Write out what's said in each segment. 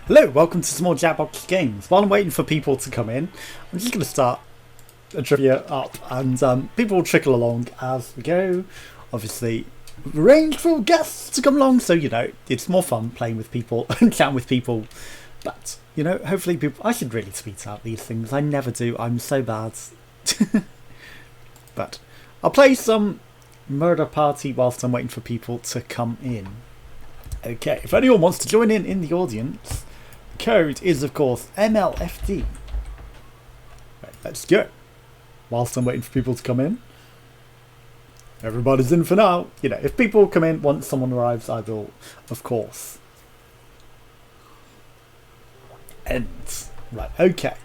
Hello, welcome to Small Jackbox Games. While I'm waiting for people to come in, I'm just going to start a trivia up, and people will trickle along as we go. Obviously, arrange for guests to come along, so you know it's more fun playing with people and chatting with people. But you know, hopefully, people. I should really tweet out these things. I never do. I'm so bad. But I'll play some Murder Party whilst I'm waiting for people to come in. Okay, if anyone wants to join in the audience. Code is of course MLFD. Right, let's go. Whilst I'm waiting for people to come in. Everybody's in for now. You know, if people come in once someone arrives, I will, of course. End. Right, okay.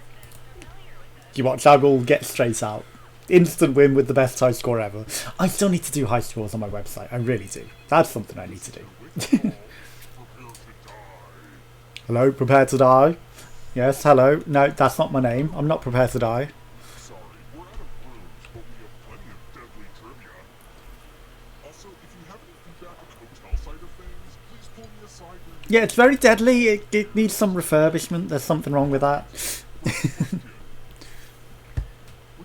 You watch, I will get straight out. Instant win with the best high score ever. I still need to do high scores on my website. I really do. That's something I need to do. Hello, prepare to die. Yes, hello. No, that's not my name. I'm not prepared to die. Sorry, we're out of rooms, but we have plenty of deadly trivia. Also, if you have any feedback on the hotel side of things, please pull me aside. Yeah, it's very deadly. It needs some refurbishment. There's something wrong with that. Which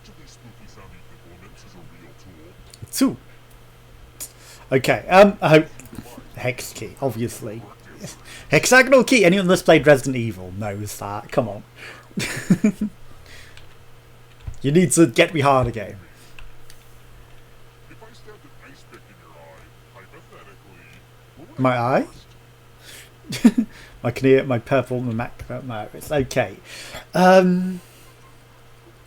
of these spooky sounding implements is a real tool? Okay, I hope hex key, obviously. Hexagonal key. Anyone that's played Resident Evil knows that. Come on. You need to get me harder game. If I stabbed an ice pick in your eye, hypothetically, what would My I eye? do first? My cornea, my purple, my macula. It's okay.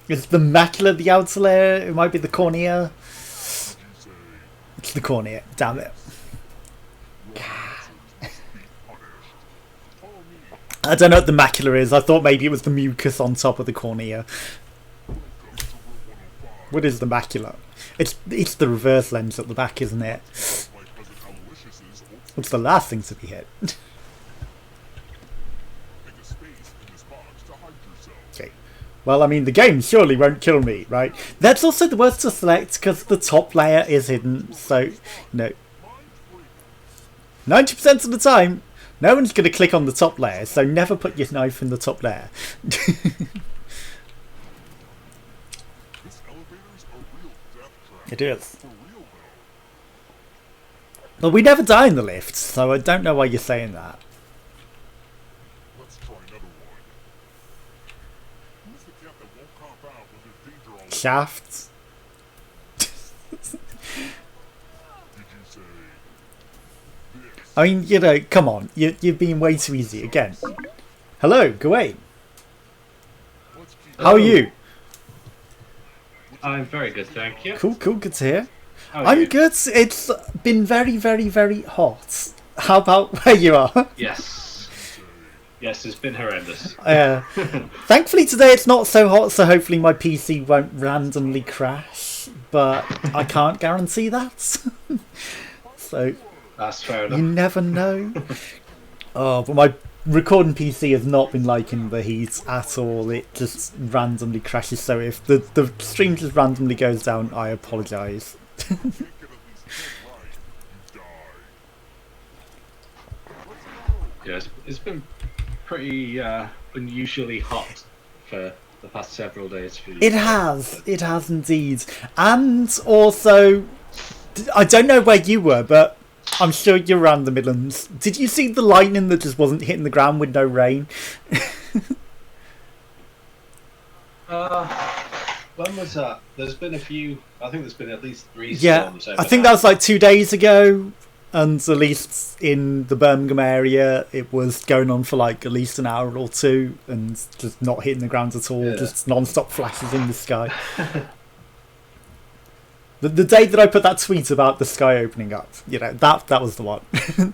Is the macula the outer layer? It might be the cornea. Did you say It's the cornea. Damn it. Follow me? I don't know what the macula is. I thought maybe it was the mucus on top of the cornea. Welcome to room 105. What is the macula? It's the reverse lens at the back, isn't it? My cousin Aloysius's old It's the last thing to be hit. Make a space in this box to hide yourself. Okay. Well, I mean, the game surely won't kill me, right? That's also the worst to select because the top layer is hidden. So, you know, Mind free. 90% of the time, no one's going to click on the top layer. So never put your knife in the top layer. This elevator's a real death trap. It is. For real though. But we never die in the lift, so I don't know why you're saying that. Let's try another one. Who's the cat that won't cop out when there's danger all Shaft. Did you say this? I mean, you know, come on. You're being way too easy again. Hello, Gawain. Let's keep How are you? I'm very good, thank you. Cool, good to hear. How are I'm you? good. It's been very, very, very hot. How about where you are? Yes. Yes, it's been horrendous. Thankfully today it's not so hot, so hopefully my PC won't randomly crash. But I can't guarantee that. So That's fair you enough. never know. Oh, but my recording PC has not been liking the heat at all. It just randomly crashes. So if the stream just randomly goes down, I apologise. Can't get at least one right, you die. Let's go. Yes, it's been pretty unusually hot for the past several days for you. It has indeed. And also, I don't know where you were, but I'm sure you're around the Midlands. Did you see the lightning that just wasn't hitting the ground with no rain? When was that? There's been a few. I think there's been at least 3 Yeah, storms. I think that was like 2 days ago. And at least in the Birmingham area, it was going on for like at least an hour or two and just not hitting the ground at all, Yeah. just non-stop flashes in the sky. The day that I put that tweet about the sky opening up, you know, that was the one.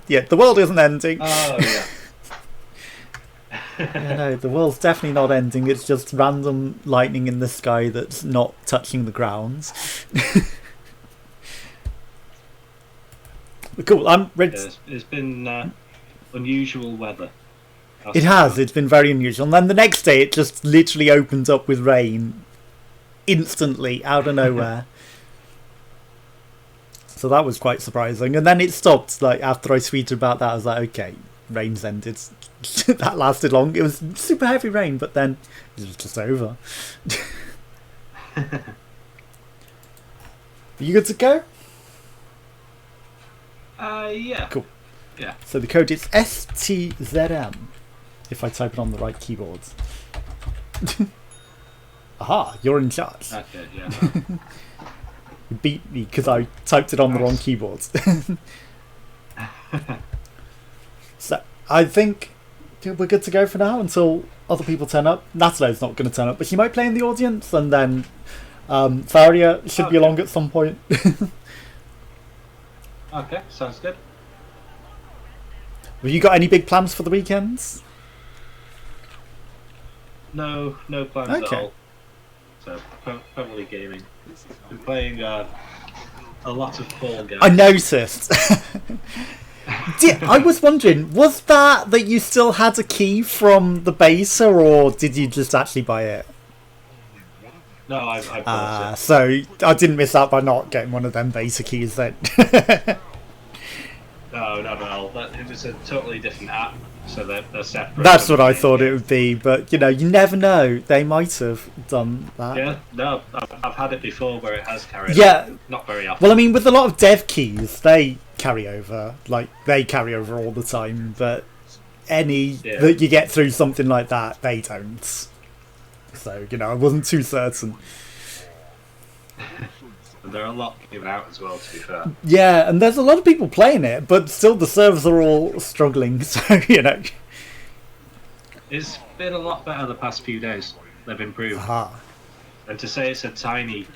Yeah, the world isn't ending. Oh yeah. Yeah, no, the world's definitely not ending. It's just random lightning in the sky that's not touching the ground. Cool, I'm ready. Yes, it's been unusual weather. It has, it's been very unusual. And then the next day it just literally opened up with rain instantly out of nowhere. So that was quite surprising. And then it stopped, like, after I tweeted about that, I was like, okay, rain's ended. That lasted long. It was super heavy rain, but then it was just over. Are you good to go? Yeah. Cool. Yeah. So the code is STZM, if I type it on the right keyboard. Aha, you're in charge. Okay, yeah. You beat me because I typed it on the wrong keyboard. So I think we're good to go for now until other people turn up. Natalo's not going to turn up, but she might play in the audience, and then Faria should be along at some point. Okay, sounds good. Have you got any big plans for the weekends? No plans at Okay. all. So probably gaming. Been playing a lot of Fall Guys. I noticed. I was wondering, was that you still had a key from the beta, or did you just actually buy it? No, I bought it. So I didn't miss out by not getting one of them beta keys then. No. It was a totally different app, so they're separate. That's what I thought it would be, but you never know. They might have done that. Yeah, no, I've had it before where it has carried. Yeah. On. Not very often. Well, I mean, with a lot of dev keys, they carry over. Like, they carry over all the time, but any that you get through something like that, they don't. So, I wasn't too certain. There are a lot given out as well, to be fair. Yeah, and there's a lot of people playing it, but still the servers are all struggling, so, It's been a lot better the past few days. They've improved. Aha. And to say it's a tiny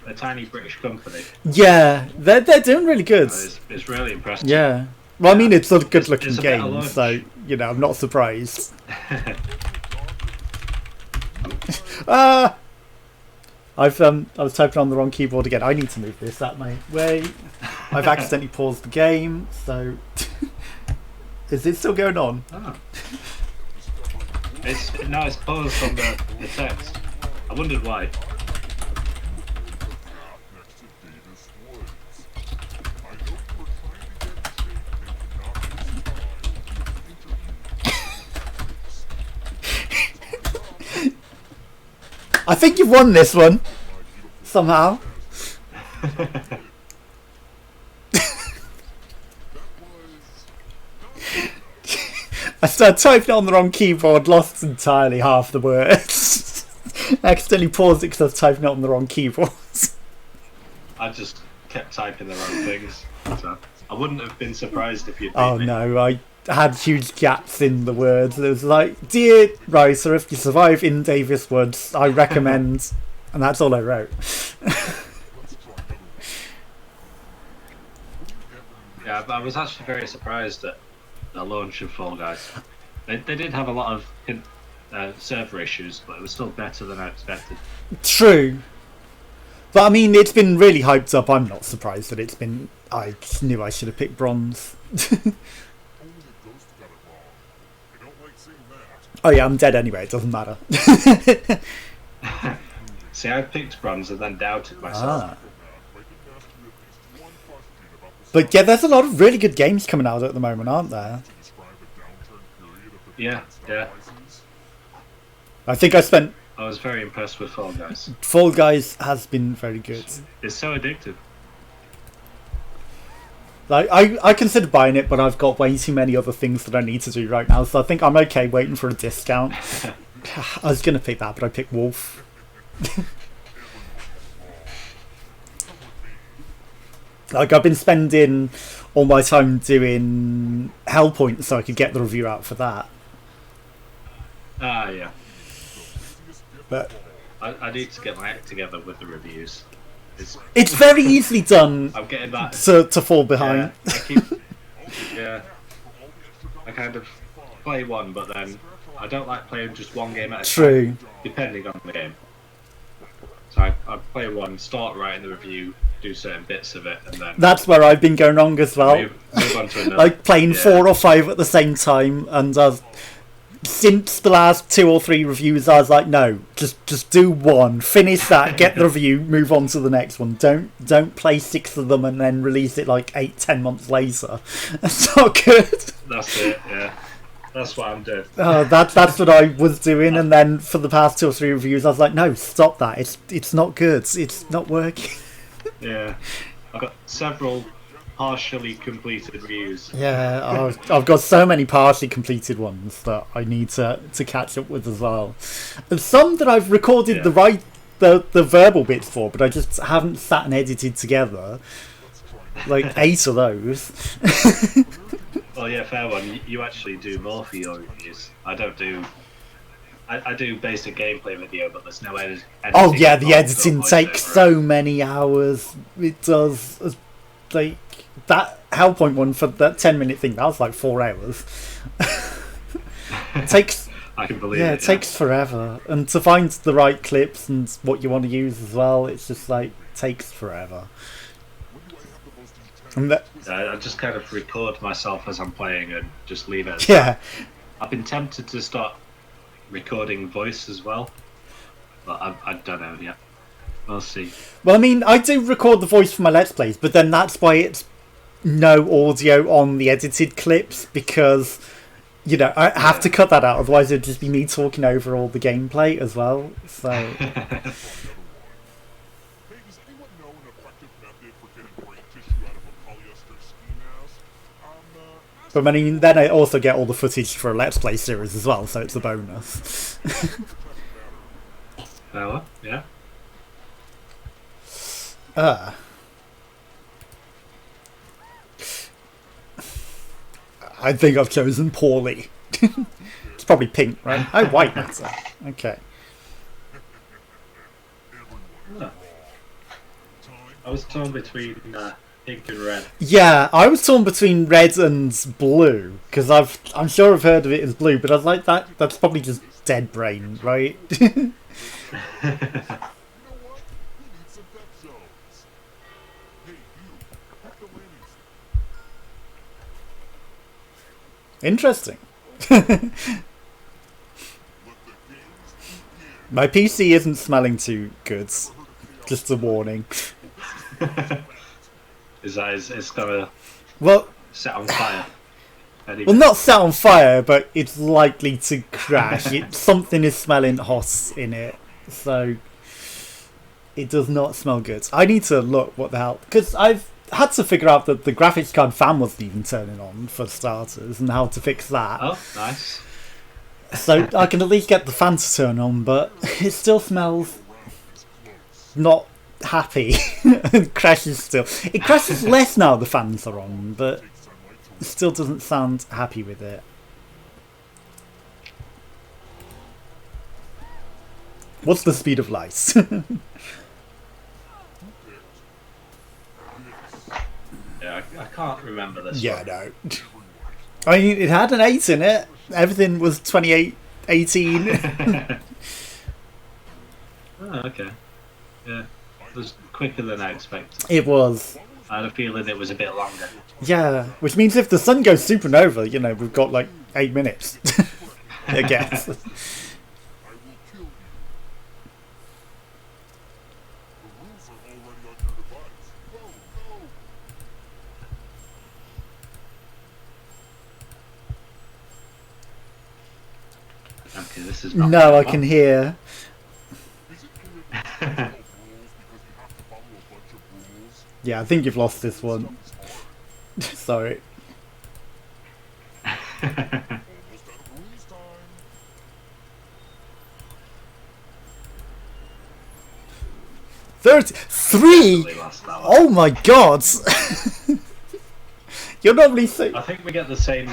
British company. Yeah, they're doing really good. It's really impressive. Yeah. Well, I mean, it's a good-looking It's a better game, launch. so, I'm not surprised. I was typing on the wrong keyboard again. I need to move this that way. I've accidentally paused the game, so is it still going on? Oh. It's paused on the text. I wondered why. I think you've won this one somehow. I started typing it on the wrong keyboard, lost entirely half the words. I accidentally paused it because I was typing it on the wrong keyboard. I just kept typing the wrong things. So I wouldn't have been surprised if you'd beat Oh me. no, I had huge gaps in the words. It was like, dear writer, if you survive in Davis Woods, I recommend... and that's all I wrote. Yeah, I was actually very surprised at the launch of Fall Guys. They did have a lot of server issues, but it was still better than I expected. True. But I mean, it's been really hyped up. I'm not surprised that it's been... I knew I should have picked bronze. Oh yeah, I'm dead anyway, it doesn't matter. See, I picked bronze and then doubted myself. But yeah, there's a lot of really good games coming out at the moment, aren't there? Yeah. I think I was very impressed with Fall Guys. Fall Guys has been very good. It's so addictive. Like I considered buying it, but I've got way too many other things that I need to do right now, so I think I'm okay waiting for a discount. I was gonna pick that, but I picked Wolf. Like, I've been spending all my time doing Hellpoint so I could get the review out for that. Ah, yeah. But I need to get my act together with the reviews. it's very easily done I'm getting that. to fall behind. I kind of play one, but then I don't like playing just one game at a True. time, depending on the game. So I play one, start writing the review, do certain bits of it, and then That's where I've been going wrong as well. move on to another. Like playing 4 or 5 at the same time, and since the last 2 or 3 reviews, I was like, no, just do one, finish that, get the review, move on to the next one. Don't play 6 of them and then release it like 8-10 months later. That's not good. That's it, yeah. That's what I'm doing. That's what I was doing, and then for the past 2 or 3 reviews, I was like, no, stop that. It's not good. It's not working. Yeah, I've got several partially completed reviews. Yeah, I've got so many partially completed ones that I need to catch up with as well. And some that I've recorded the verbal bits for, but I just haven't sat and edited together. Like 8 of those. Well, yeah, fair one. You actually do more for your reviews. I don't do. I do basic gameplay video, but there's no editing. Oh yeah, the editing or takes voiceover. so many hours. It does. Like that Hellpoint one for that 10-minute thing. That was like 4 hours. It takes. I can believe Yeah, it. it takes forever, and to find the right clips and what you want to use as well, it's just like takes forever. And that, I just kind of record myself as I'm playing and just leave it. yeah, I've been tempted to start recording voice as well, but I don't know yet. We'll see. well, I mean, I do record the voice for my Let's Plays, but then that's why it's no audio on the edited clips, because, you know, I have to cut that out, otherwise it'd just be me talking over all the gameplay as well, so... Hey, does anyone know an effective method for getting brain tissue out of a polyester ski mask? But I mean, then I also get all the footage for a Let's Play series as well, so it's a bonus. Yeah. I think I've chosen poorly. It's probably pink, right? Oh, white matter. Okay. I was torn between pink and red. Yeah, I was torn between red and blue, because I'm sure I've heard of it as blue, but I was like, that's probably just dead brain, right? Interesting. My PC isn't smelling too good. Just a warning. It's gonna Well, set on fire. Anyway. well, not set on fire, but it's likely to crash. Something is smelling hot in it, so it does not smell good. I need to look what the hell, because I've had to figure out that the graphics card fan wasn't even turning on for starters, and how to fix that. Oh, nice. So I can at least get the fan to turn on, but it still smells not happy. It crashes still. It crashes less now the fans are on, but it still doesn't sound happy with it. What's the speed of light? Yeah, I can't remember this Yeah, one. no. I mean, it had an 8 in it. Everything was 28, 18. Oh, okay. Yeah. It was quicker than I expected. It was. I had a feeling it was a bit longer. Yeah, which means if the sun goes supernova, you know, we've got like 8 minutes. I guess. Okay, this is not No, very I well. can hear. Yeah, I think you've lost this one. Sorry. 33. Probably lost that one. Oh my god! You're normally so. I think we get the same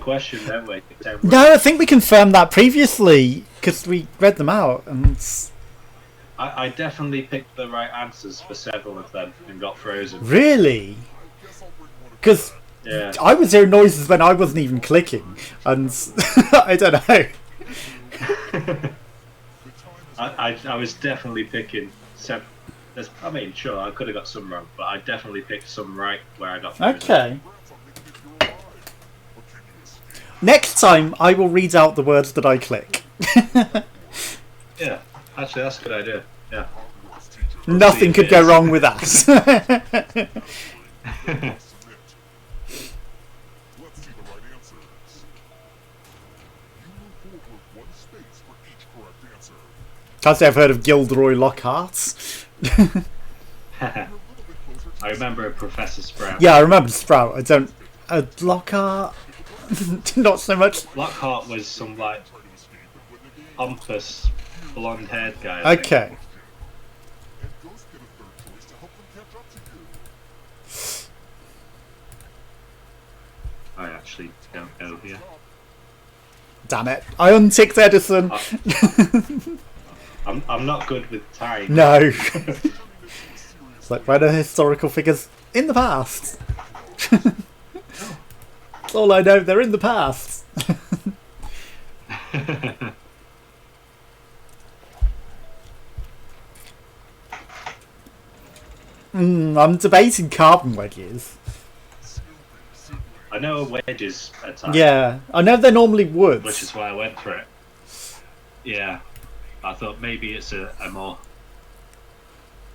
question, don't we? Same No, I think we confirmed that previously because we read them out, and I definitely picked the right answers for several of them and got frozen. really, because Yeah. I was hearing noises when I wasn't even clicking, and I don't know. I was definitely picking seven. I mean, sure, I could have got some wrong, but I definitely picked some right where I got frozen. Okay. Next time, I will read out the words that I click. Yeah, actually, that's a good idea. Yeah. Nothing could go wrong with that. will award 1 space for each correct answer. Can't say I've heard of Gilderoy Lockhart. You're a little bit closer to I remember a Professor Sprout. Yeah, I remember Sprout. I don't... Lockhart? Not so much. Lockhart was some like pompous, blonde-haired guy. I think. Okay. And ghosts get a third choice to help them catch up to you. I actually don't know here. Damn it. I unticked Edison. I'm not good with time. No. It's like, where are historical figures in the past? That's all I know, they're in the past. I'm debating carbon wedges. I know a wedge is a type. Yeah, I know they're normally woods. Which is why I went for it. Yeah. I thought maybe it's a more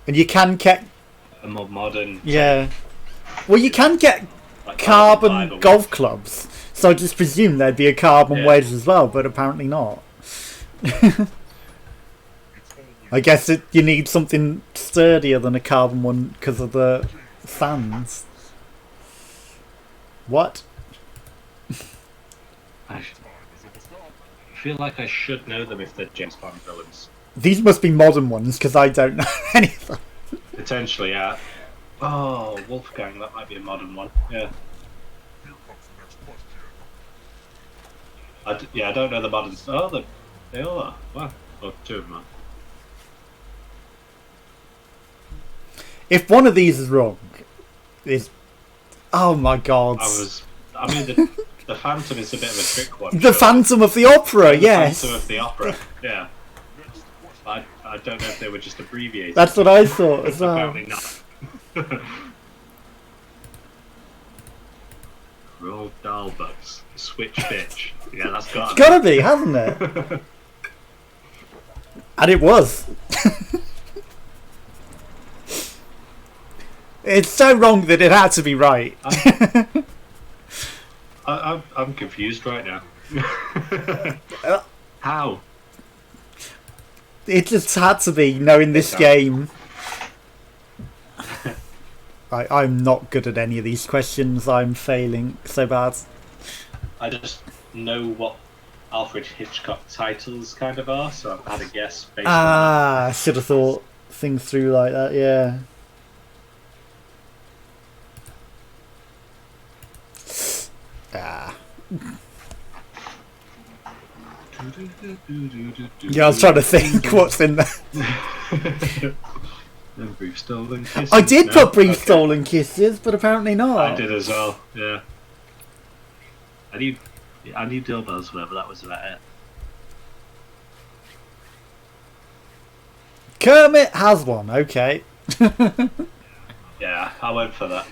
And you can get... modern... Yeah. Well, you can get like carbon fibre golf wedge. clubs. So I just presume there'd be a carbon Yeah. wedge as well, but apparently not. I guess you need something sturdier than a carbon one because of the sands. What? I feel like I should know them if they're James Bond villains. These must be modern ones because I don't know any of them. Potentially, yeah. Oh, Wolfgang, that might be a modern one. Yeah. Here comes the next question. I don't know the modern... Oh, they all are. Wow. Oh, 2 of them are. If one of these is wrong, is... Oh my god. I mean, the Phantom is a bit of a trick one. The sure. Phantom of the Opera, The yes. Phantom of the Opera, yeah. I don't know if they were just abbreviated. That's what I thought as well. Apparently not. Roll Dalbugs. Switch bitch. Yeah, that's got It's gotta be, hasn't it? And it was. It's so wrong that it had to be right. I'm confused right now. How? It just had to be, knowing this game. I'm not good at any of these questions. I'm failing so bad. I just know what Alfred Hitchcock titles kind of are, so I've had a guess based on I should have thought things through like that, yeah. Ah. Yeah, I was trying to think what's in there. And Brief Stolen Kisses. I did No? put Brief Okay. Stolen Kisses, but apparently not. I did as well, yeah. I knew Dildos were, but that was about it. Kermit has one, okay. Yeah, I went for that.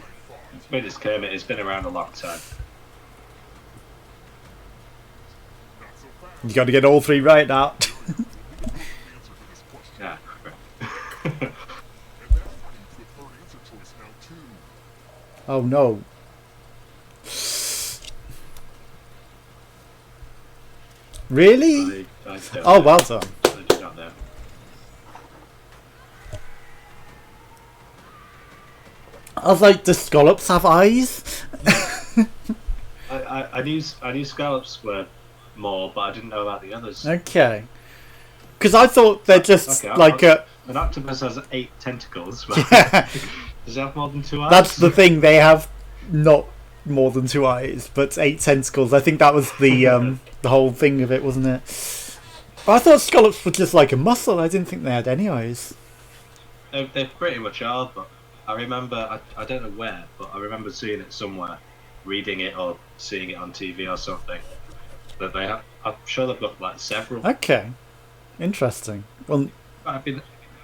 But it's Kermit, it's been around a long time. You got to get all 3 right now. Yeah, And that means the third answer choice now too. Oh no. Really? I don't Oh, know. well done. I do not know. I was like, do scallops have eyes? I knew scallops were more, but I didn't know about the others. Okay. Because I thought they're just Okay, like a... An octopus has 8 tentacles. But Yeah, does it have more than 2 eyes? that's the thing. They have not more than 2 eyes, but 8 tentacles. I think that was the whole thing of it, wasn't it? But I thought scallops were just like a mussel. I didn't think they had any eyes. They pretty much are, but I remember, I don't know where, but I remember seeing it somewhere, reading it or seeing it on TV or something. That they have, I'm sure they've got like several. Okay. Interesting. Well, It'd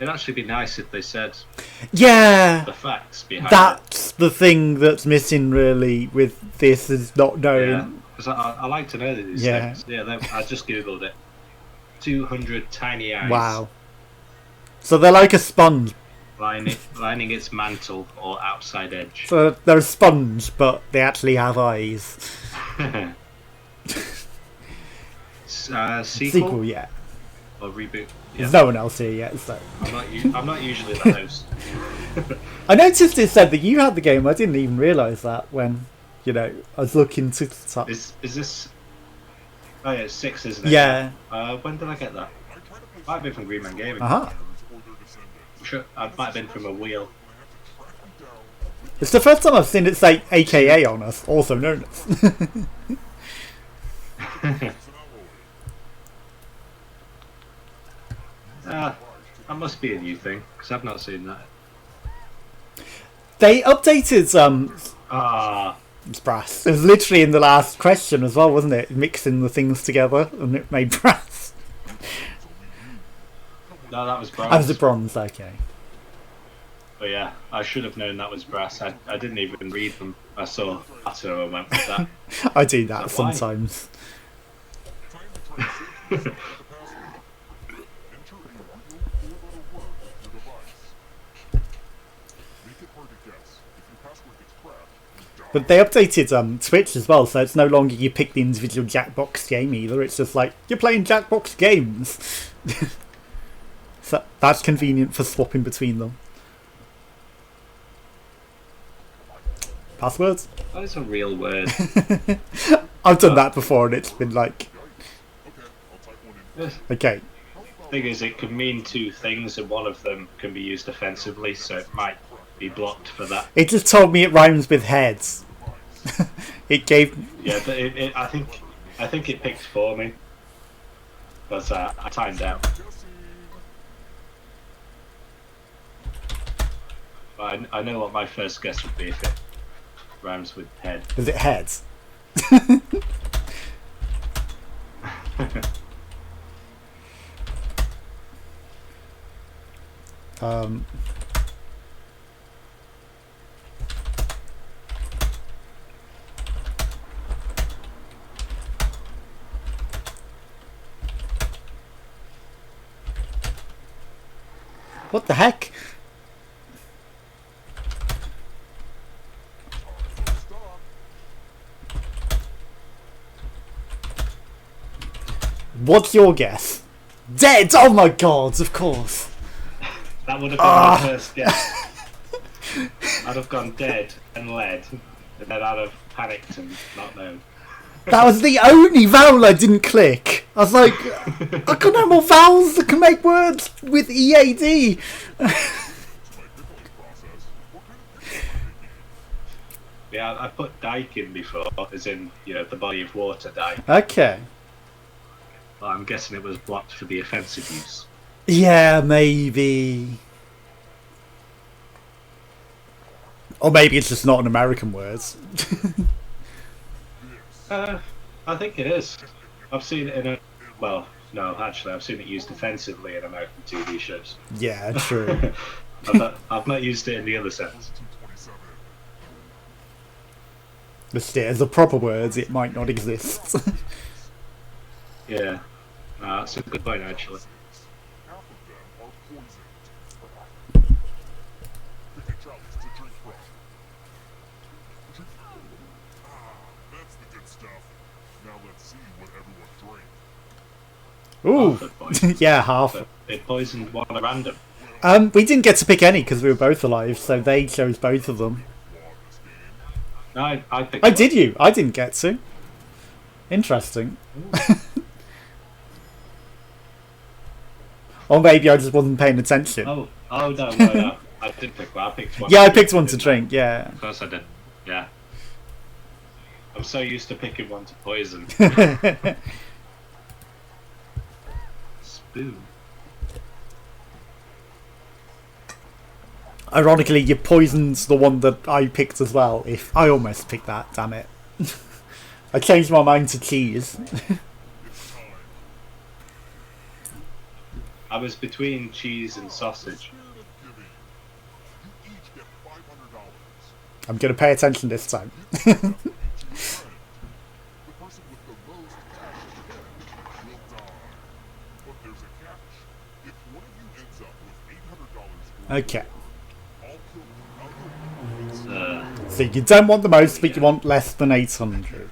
actually be nice if they said yeah. the facts behind That's the thing that's missing, really, with this, is not it. knowing. Yeah, because I like to know these Yeah. things. Yeah, I just googled it. 200 tiny eyes. Wow. So they're like a sponge. Lining its mantle or outside edge. So they're a sponge, but they actually have eyes. Sequel, yeah. Or reboot. There's no one else here yet, so. I'm not usually the host. I noticed it said that you had the game. I didn't even realise that when, I was looking to. Is this? Oh yeah, it's 6, isn't it? Yeah. When did I get that? Might have been from Green Man Gaming. Uh-huh. I'm sure I might have been from a wheel. It's the first time I've seen it say AKA on us, also known as. That must be a new thing because I've not seen that. They updated It's brass. It was literally in the last question as well, wasn't it? Mixing the things together and it made brass. No, that was bronze. That was a bronze, okay. But yeah, I should have known that was brass. I didn't even read them. I saw Atto and went with that. I do that sometimes. But they updated Twitch as well, so it's no longer you pick the individual Jackbox game either. It's just like, you're playing Jackbox games. So that's convenient for swapping between them. Passwords? That is a real word. I've done that before and it's been like... Okay. Thing is, it can mean two things and one of them can be used offensively, so it might be blocked for that. It just told me it rhymes with heads. It gave... Yeah, but I think it picked for me. But I timed out. But I know what my first guess would be if it rhymes with head. Is it heads? What the heck? What's your guess? Dead! Oh my god, of course. That would have been my first guess. I'd have gone dead and lead, and then I'd have panicked and not known. That was the only vowel I didn't click. I was like, I can't have more vowels that can make words with EAD. Yeah, I put dike in before, as in, the body of water dike. Okay. But I'm guessing it was blocked for the offensive use. Yeah, maybe. Or maybe it's just not an American word. I think it is. I've seen it in a... Well, no, actually, I've seen it used offensively in American TV shows. Yeah, true. I've not used it in the other sense. As a proper word, it might not exist. Yeah, that's a good point, actually. Ooh, yeah, half. But it poisoned one at random. We didn't get to pick any because we were both alive, so they chose both of them. No, I picked Oh, one. did you? I didn't get to. Interesting. Or maybe I just wasn't paying attention. Oh no. I did pick one. I picked one. Yeah, I picked one to drink, yeah. Of course I did. Yeah. I'm so used to picking one to poison. Spoon. Ironically, you poisoned the one that I picked as well. If I almost picked that, damn it. I changed my mind to cheese. I was between cheese and sausage. I'm going to pay attention this time. Okay. So you don't want the most, but you want less than 800.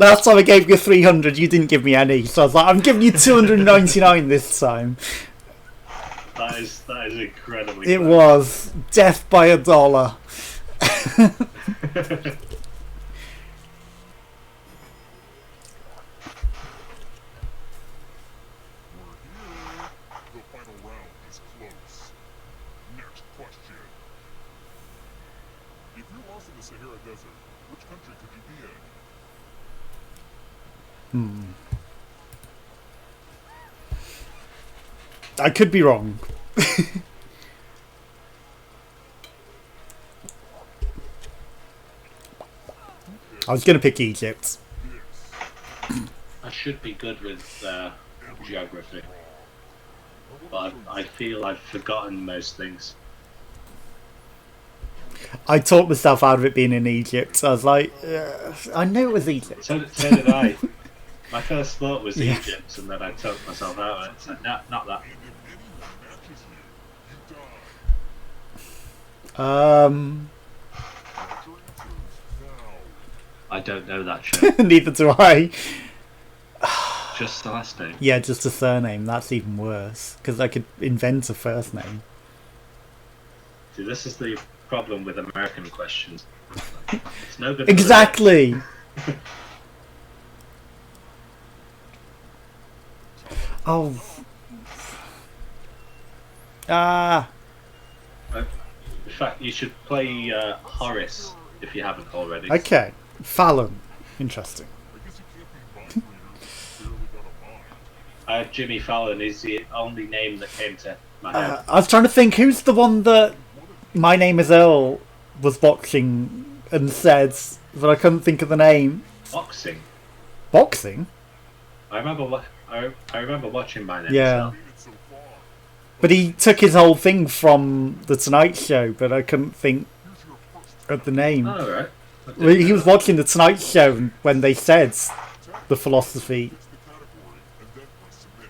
Last time I gave you 300, you didn't give me any. So I was like, I'm giving you 299 this time. That is incredibly. It clever. was death by $1. We're here. The final round is close. Next question. If you're lost in the Sahara Desert, which country could you be in? I could be wrong. I was going to pick Egypt. I should be good with geography, but I feel I've forgotten most things. I talked myself out of it being in Egypt. I was like, I knew it was Egypt. So did I. My first thought was Yeah. Egypt, and then I talked myself out of it. It's like, no, not that. And if anyone matches you, you die. Write your answers now. I don't know that show. Neither do I. Just the last name. Yeah, just a surname. That's even worse. Because I could invent a first name. See, this is the problem with American questions. It's no good. For Exactly! Oh. Ah. In fact, you should play Horace if you haven't already. Okay. Fallon. Interesting. I guess you can't be mind readers if you barely got a mind. Jimmy Fallon is the only name that came to my head. I was trying to think, who's the one that My Name is Earl was watching and said, but I couldn't think of the name. Boxing. Boxing? I remember. I remember watching My Name. Yeah. Is Made it so far. But he took his whole thing from The Tonight Show, but I couldn't think Here's your first of the name. Earl. Oh, right. I Well, didn't he know was that. watching The Tonight Show when they said the philosophy. It's the category, and then press submit.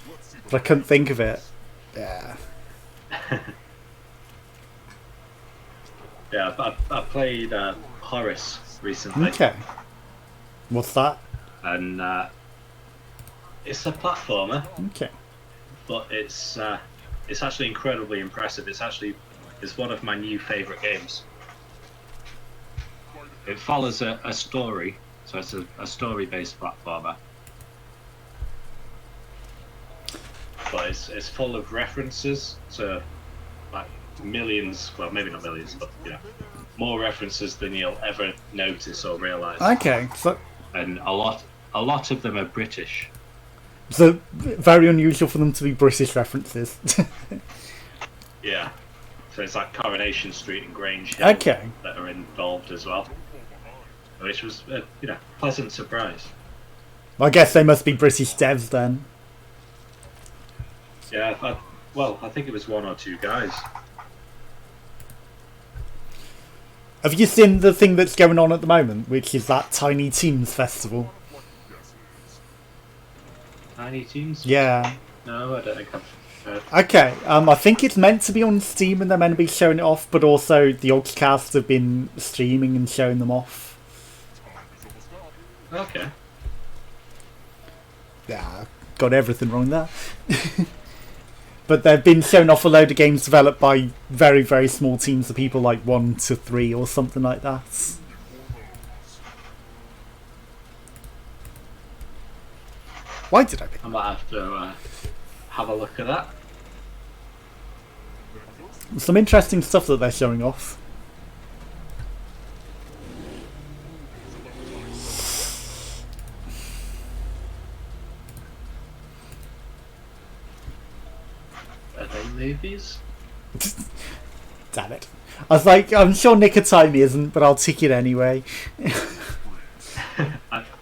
Let's see the But I couldn't think of it. Yeah. Yeah, I played Horace recently, Okay. What's that? and it's a platformer, Okay. but it's actually incredibly impressive. It's one of my new favourite games. It follows a story, so it's a story-based platformer. But it's full of references to like millions, well maybe not millions, but you know, more references than you'll ever notice or realise. Okay. And a lot of them are British. So very unusual for them to be British references. Yeah. So it's like Coronation Street and Grange Hill Okay. that are involved as well, which was a pleasant surprise. I guess they must be British devs then. Yeah, I think it was one or two guys. Have you seen the thing that's going on at the moment, which is that Tiny Teams Festival? Tiny Teams? Yeah. No, I don't think I've heard. Okay. I think it's meant to be on Steam and they're meant to be showing it off, but also the Oddcast have been streaming and showing them off. Okay. Yeah, got everything wrong there. But they've been showing off a load of games developed by very, very small teams of people, like 1 to 3 or something like that. Why did I pick? I might have to have a look at that. Some interesting stuff that they're showing off. Are they movies? Damn it. I was like, I'm sure Nicotime isn't, but I'll tick it anyway.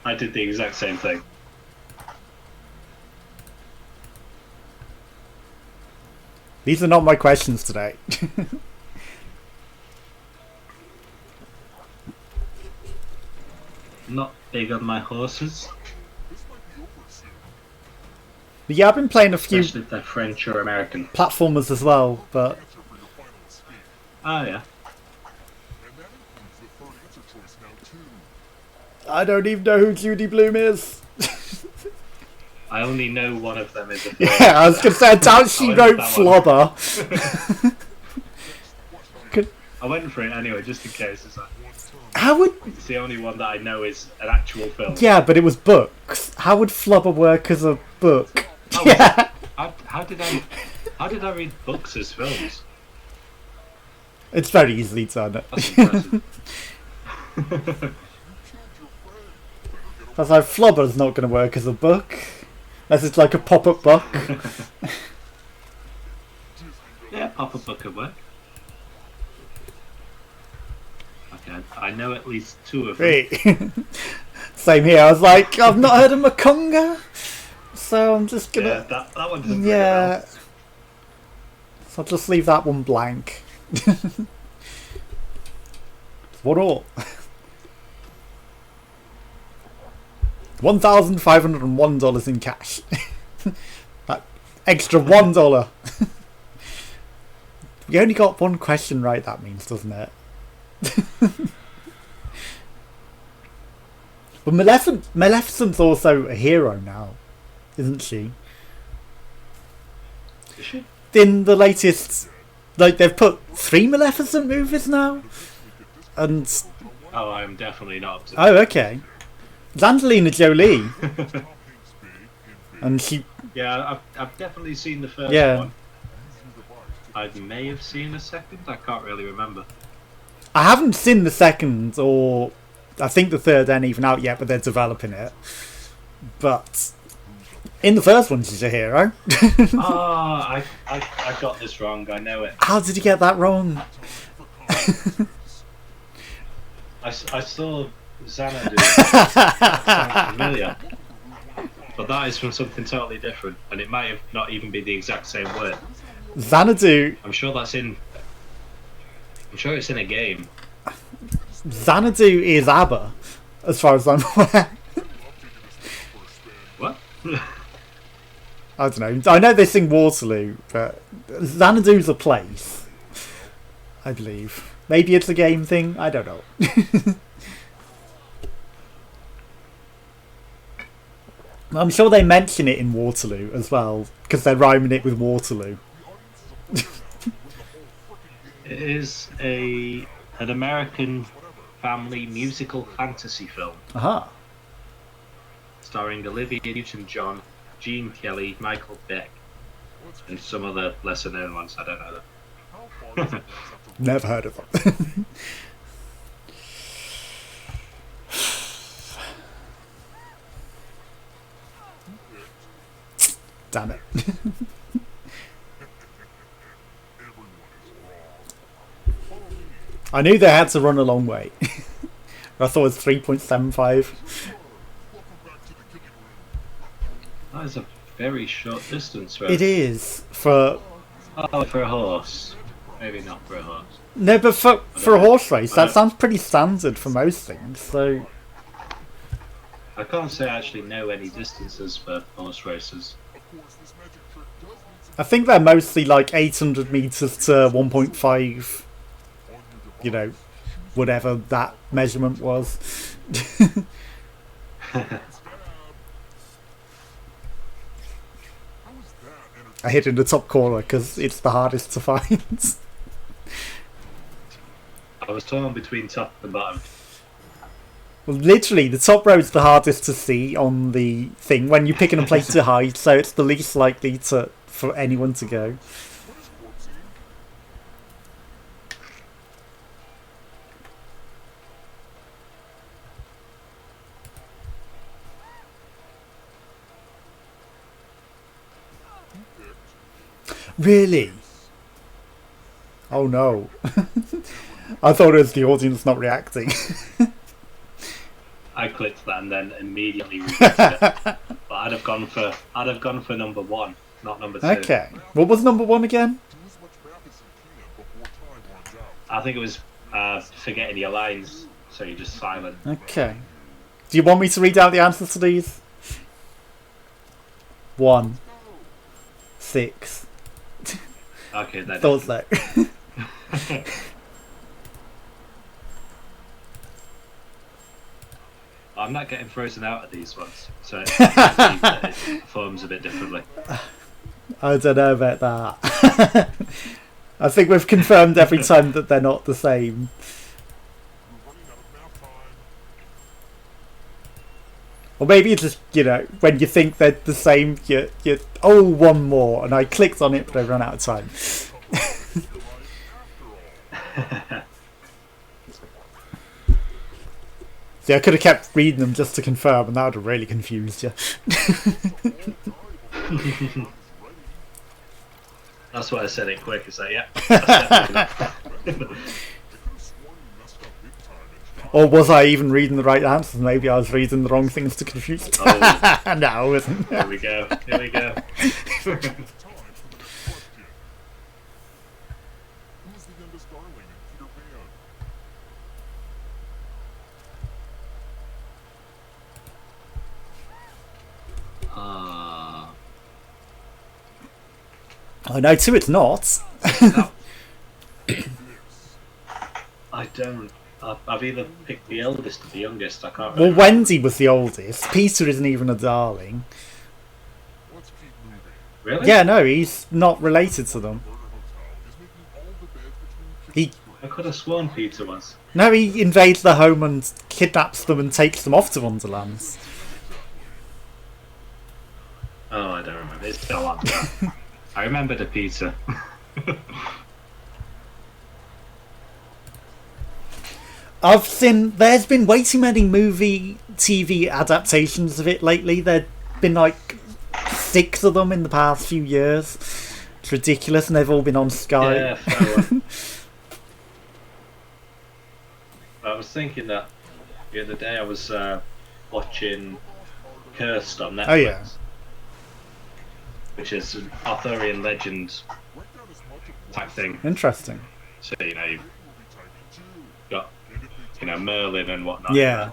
I did the exact same thing. These are not my questions today. Not big on my horses, This might be over soon. But yeah, I've been playing a few especially if they're French or American. platformers as well, but Answer for your final escape. Oh yeah. And that includes the I don't even know who Judy Bloom is. I only know one of them is a film. Yeah, I was going to say, I doubt she I wrote went for that Flubber. I went for it anyway, just in case. It's, like, How would... it's the only one that I know is an actual film. Yeah, but it was books. How would Flubber work as a book? Oh, Yeah. How did I read books as films? It's very easily done. That's impressive. I was like, Flubber's not going to work as a book. Unless it's like a pop-up book. Yeah, pop-up book could work. Okay, I know at least two of them. Wait. Same here. I was like, I've not heard of Makonga. So I'm just going to... Yeah, that one doesn't ring a Yeah. bell. So I'll just leave that one blank. What all? $1,501 in cash. That extra $1. We only got one question right, that means, doesn't it? But Maleficent's also a hero now, isn't she? Is she? In the latest, like, they've put 3 Maleficent movies now, and Oh, I'm definitely not up to oh, okay, it's Angelina Jolie, and she, Yeah, I've definitely seen the first Yeah. one. I may have seen the second. I can't really remember. I haven't seen the second, or I think the third ain't even out yet, but they're developing it. But in the first one, she's a hero. I got this wrong. I know it. How did you get that wrong? I saw Xanadu. That sounds familiar. But that is from something totally different, and it might have not even be the exact same word. Xanadu. I'm sure that's in. I'm sure it's in a game. Xanadu is ABBA, as far as I'm aware. What? I don't know. I know they sing Waterloo, but Xanadu's a place, I believe. Maybe it's a game thing. I don't know. I'm sure they mention it in Waterloo as well, because they're rhyming it with Waterloo. It is an American family musical fantasy film Aha. starring Olivia Newton-John, Gene Kelly, Michael Beck, and some other lesser-known ones. I don't know them. Never heard of them. Damn it. I knew they had to run a long way. I thought it was 3.75. That is a very short distance, right? It is for For a horse. Maybe not for a horse. no, but for a horse race, that sounds pretty standard for most things. So I can't say I actually know any distances for horse races. I think they're mostly like 800 meters to 1.5. You know, whatever that measurement was. I hid in the top corner because it's the hardest to find. I was torn between top and bottom. Well, literally, the top row is the hardest to see on the thing when you're picking a place to hide, so it's the least likely for anyone to go. Really? Oh no. I thought it was the audience not reacting. I clicked that and then immediately regretted it. But I'd have gone for number one, not number two. Okay. What was number one again? I think it was forgetting your lines, so you're just silent. Okay. Do you want me to read out the answers to these? 1, 6. Okay, then. Thought so. I'm not getting frozen out of these ones, so it performs a bit differently. I don't know about that. I think we've confirmed every time that they're not the same. We're running out of math time. Or maybe it's just, you know, when you think they're the same, you oh, one more, and I clicked on it, but I ran out of time. See, I could have kept reading them just to confirm, and that would have really confused you. That's why I said it quick. It's like, yeah. That's definitely Or was I even reading the right answers? Maybe I was reading the wrong things to confuse you. Oh. No, I wasn't. Here we go. Here we go. Time for the next question. Who's the youngest darling in Peter Pan? I know too, it's not. I don't. I've either picked the eldest or the youngest. I can't Well, remember. Wendy was the oldest. Peter isn't even a darling. Let's keep moving. Really? Yeah, no, he's not related to them. Murder Hotel is making all the beds between He, kids. I could have sworn Peter was. no, he invades their home and kidnaps them and takes them off to Wonderlands. Oh, I don't remember. It's still on that. I remember the Peter. I've seen, there's been way too many movie, TV adaptations of it lately. There've been like 6 of them in the past few years. It's ridiculous, and they've all been on Sky. Yeah, fair one. I was thinking that the other day I was watching Cursed on Netflix. Oh, yeah. Which is an Arthurian legend type thing. Interesting. So, you know, you've got, you know, Merlin and whatnot. Yeah,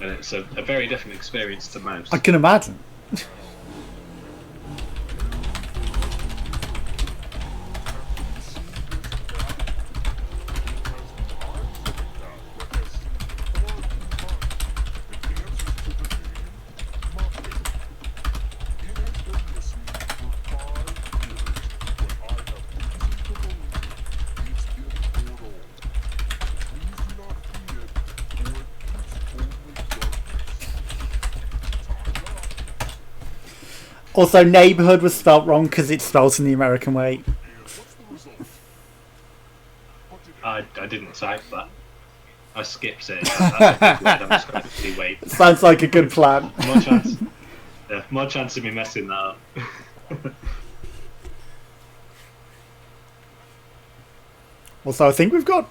And it's a very different experience to most. I can imagine. Also, neighbourhood was spelt wrong because it's spelt in the American way. I didn't type that. I skipped it. That's a good word. I'm just going to quickly wait. Sounds like a good plan. More chance of me messing that up. Also, I think we've got...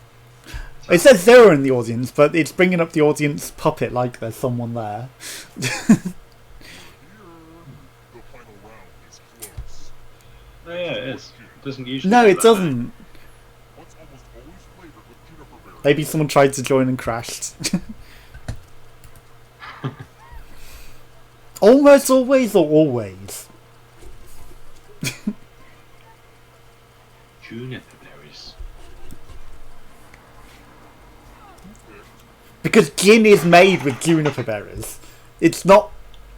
It says 0 in the audience, but it's bringing up the audience puppet like there's someone there. Oh yeah, it is. It doesn't usually. No, do it that, doesn't. What's almost always flavored with juniper berry? Maybe someone tried to join and crashed. Almost always or always? Juniper berries. Because gin is made with juniper berries. It's not...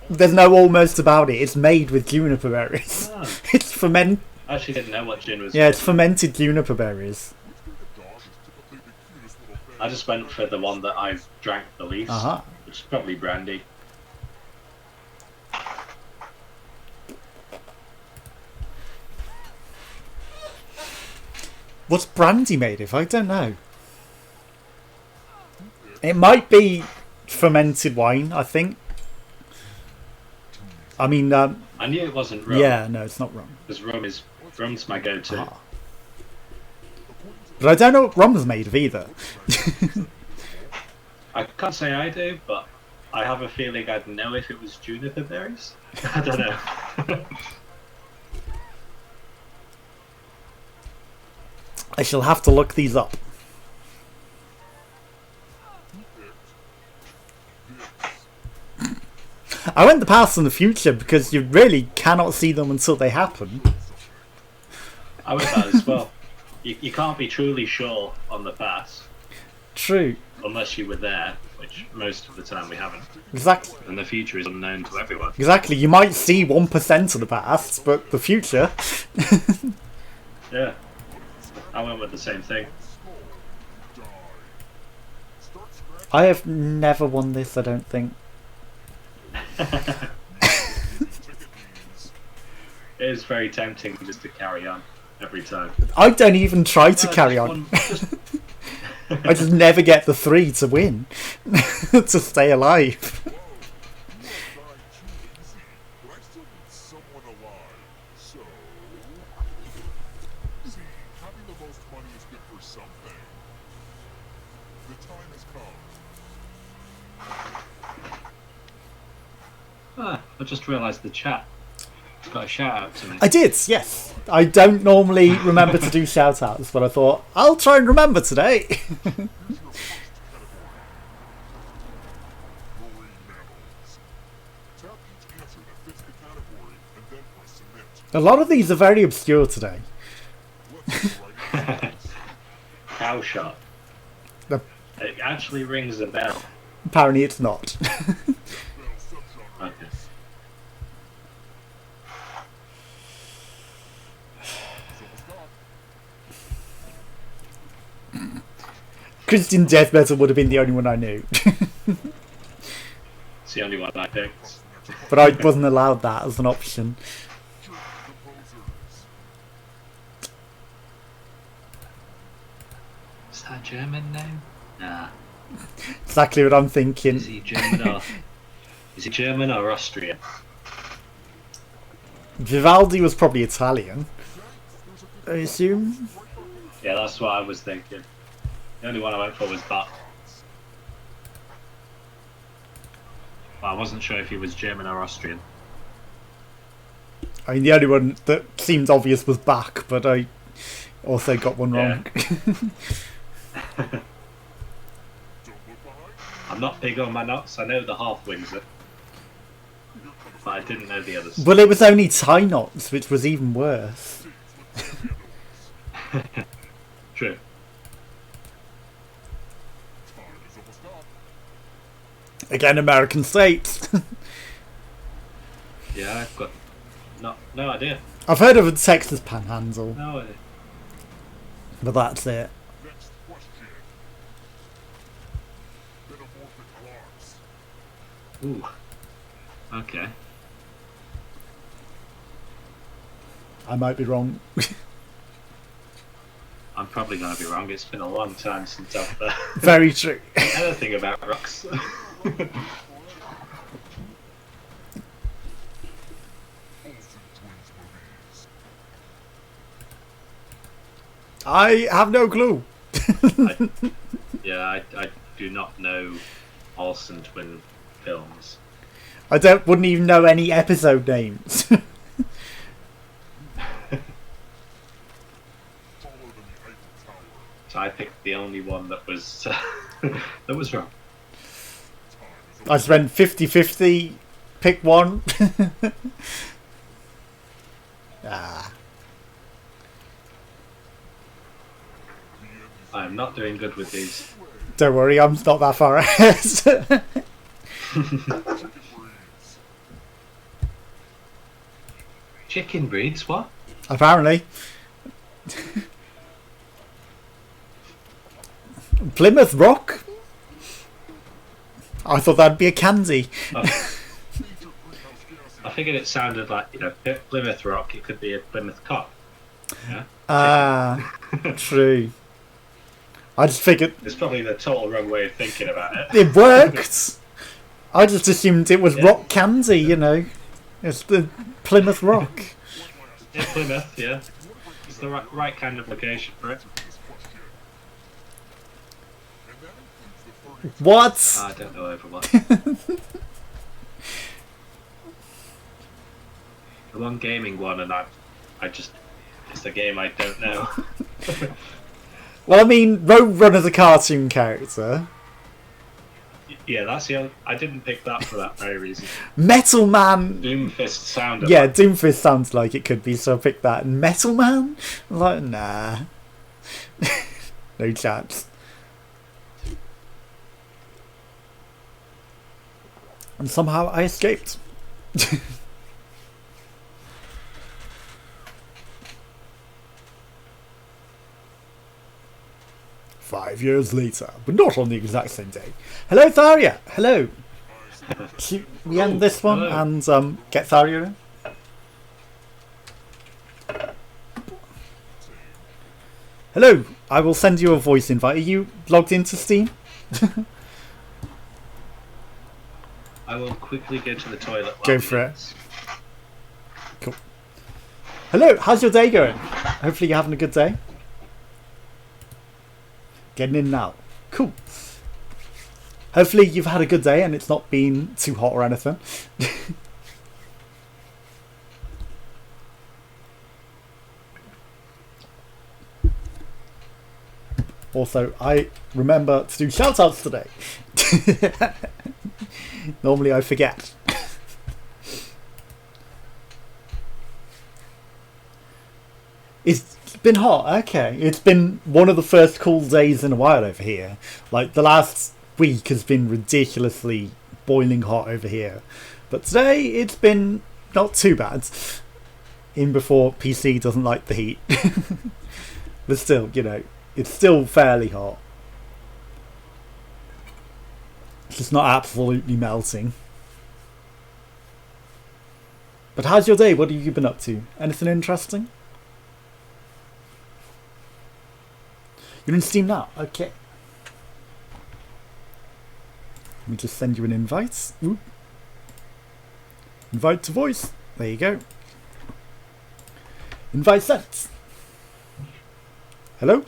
There's no almost about it. It's made with juniper berries. Oh, It's ferment... I actually didn't know what gin was. Yeah, it's fermented juniper berries. I just went for the one that I've drank the least, Uh-huh. which is probably brandy. What's brandy made of? I don't know. It might be fermented wine, I think. I mean, I knew it wasn't rum. yeah, no, it's not rum. Because rum's my go-to. Ah. But I don't know what rum's made of either. I can't say I do, but I have a feeling I'd know if it was juniper berries. I don't know. I shall have to look these up. I went the past and the future because you really cannot see them until they happen. I would that as well. You can't be truly sure on the past True. unless you were there. which most of the time we haven't. Exactly. And the future is unknown to everyone. Exactly. You might see 1% of the past, but the future. Yeah. I went with the same thing. I have never won this, I don't think. It is very tempting just to carry on every time. I don't even try to carry just on. one- I just never get the 3 to win. To stay alive. I just realised the chat got a shout out to me. I did, yes. I don't normally remember to do shout outs, but I thought, I'll try and remember today. A lot of these are very obscure today. Cow shot. The- It actually rings a bell. Apparently it's not. Okay. Christian Death Metal would have been the only one I knew. It's the only one I picked. But I wasn't allowed that as an option. Is that a German name? Nah. Exactly what I'm thinking. Is he German or Austrian? Vivaldi was probably Italian, I assume. Yeah, that's what I was thinking. The only one I went for was Bach. But I wasn't sure if he was German or Austrian. I mean, the only one that seemed obvious was Bach, but I also got one wrong. I'm not big on my knots. I know the half Windsor, but I didn't know the others. Well, it was only tie knots, which was even worse. True. Again, American states. Yeah, I've got no idea. I've heard of the Texas Panhandle, No idea. but that's it. Next question. Metamorphic rocks. Ooh. Okay. I might be wrong. I'm probably going to be wrong. It's been a long time since I've Very true. anything about rocks. I have no clue. I do not know Olsen twin films. I wouldn't even know any episode names. So I picked the only one that was that was wrong. I spent 50-50, pick one. Ah. I'm not doing good with these. Don't worry, I'm not that far ahead. Chicken breeds, what? Apparently. Plymouth Rock? I thought that'd be a candy. Oh. I figured it sounded like, Plymouth Rock, it could be a Plymouth Cock. Yeah? Ah, true. I just figured It's probably the total wrong way of thinking about it. it worked. I just assumed it was Yeah. rock candy, It's the Plymouth Rock. Yeah, Plymouth, yeah. It's the right kind of location for it. What? I don't know Overwatch. The one gaming one, and it's a game I don't know. Well, I mean, Roadrunner's a cartoon character. Yeah, that's the only, I didn't pick that for that very reason. Metal Man. Doomfist sounded Yeah, like Doomfist sounds like it could be, so I picked that. And Metal Man? I'm like, nah. No chance. And somehow I escaped. 5 years later, but not on the exact same day. Hello, Tharia. Hello. Should we end this one hello. and get Tharia in? Hello. I will send you a voice invite. Are you logged into Steam? I will quickly go to the toilet. Go for it. Cool. Hello. How's your day going? Hopefully you're having a good day. Getting in now. Cool. Hopefully you've had a good day and it's not been too hot or anything. Also, I remember to do shoutouts today. Normally I forget. It's been hot, okay. It's been one of the first cool days in a while over here. Like, the last week has been ridiculously boiling hot over here. But today, it's been not too bad. In before PC doesn't like the heat. But still, you know, it's still fairly hot. It's just not absolutely melting. But how's your day? What have you been up to? Anything interesting? You're in Steam now? Okay. Let me just send you an invite. Ooh. Invite to voice. There you go. Invite sent. Hello?